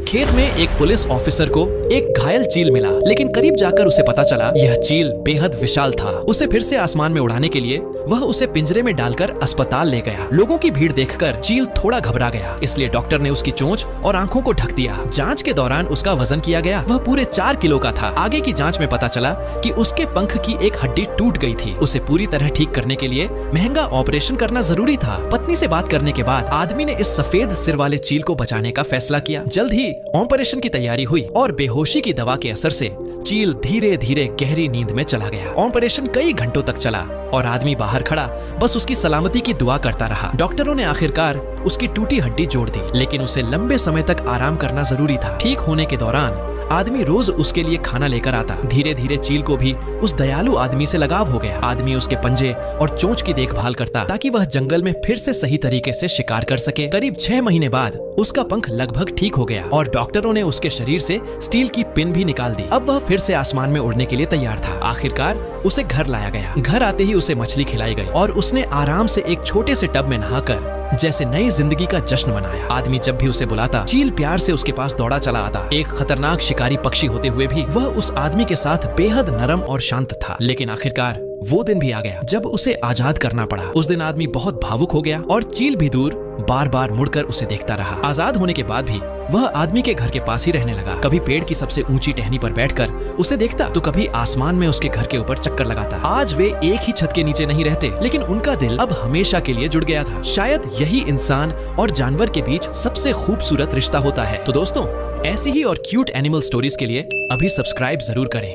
खेत में एक पुलिस ऑफिसर को एक घायल चील मिला, लेकिन करीब जाकर उसे पता चला यह चील बेहद विशाल था। उसे फिर से आसमान में उड़ाने के लिए वह उसे पिंजरे में डालकर अस्पताल ले गया। लोगों की भीड़ देखकर चील थोड़ा घबरा गया, इसलिए डॉक्टर ने उसकी चोंच और आंखों को ढक दिया। जांच के दौरान उसका वजन किया गया, वह पूरे 4 किलो का था। आगे की जांच में पता चला कि उसके पंख की एक हड्डी टूट गई थी। उसे पूरी तरह ठीक करने के लिए महंगा ऑपरेशन करना जरूरी था। पत्नी से बात करने के बाद आदमी ने इस सफेद सिर वाले चील को बचाने का फैसला किया। जल्द ही ऑपरेशन की तैयारी हुई और बेहोशी की दवा के असर से चील धीरे धीरे गहरी नींद में चला गया। ऑपरेशन कई घंटों तक चला और आदमी बाहर खड़ा बस उसकी सलामती की दुआ करता रहा। डॉक्टरों ने आखिरकार उसकी टूटी हड्डी जोड़ दी, लेकिन उसे लंबे समय तक आराम करना जरूरी था। ठीक होने के दौरान आदमी रोज उसके लिए खाना लेकर आता। धीरे धीरे चील को भी उस दयालु आदमी से लगाव हो गया। आदमी उसके पंजे और चोंच की देखभाल करता ताकि वह जंगल में फिर से सही तरीके से शिकार कर सके। करीब 6 महीने बाद उसका पंख लगभग ठीक हो गया और डॉक्टरों ने उसके शरीर से स्टील की पिन भी निकाल दी। अब वह फिर से आसमान में उड़ने के लिए तैयार था। आखिरकार उसे घर लाया गया। घर आते ही उसे मछली खिलाई गई और उसने आराम से एक छोटे से टब में नहाकर जैसे नई जिंदगी का जश्न मनाया। आदमी जब भी उसे बुलाता, चील प्यार से उसके पास दौड़ा चला आता। एक खतरनाक शिकारी पक्षी होते हुए भी वह उस आदमी के साथ बेहद नरम और शांत था। लेकिन आखिरकार वो दिन भी आ गया जब उसे आजाद करना पड़ा। उस दिन आदमी बहुत भावुक हो गया और चील भी दूर बार बार मुड़कर उसे देखता रहा। आजाद होने के बाद भी वह आदमी के घर के पास ही रहने लगा। कभी पेड़ की सबसे ऊंची टहनी पर बैठकर उसे देखता तो कभी आसमान में उसके घर के ऊपर चक्कर लगाता। आज वे एक ही छत के नीचे नहीं रहते, लेकिन उनका दिल अब हमेशा के लिए जुड़ गया था। शायद यही इंसान और जानवर के बीच सबसे खूबसूरत रिश्ता होता है। तो दोस्तों, ऐसी ही और क्यूट एनिमल स्टोरीज के लिए अभी सब्सक्राइब जरूर करें।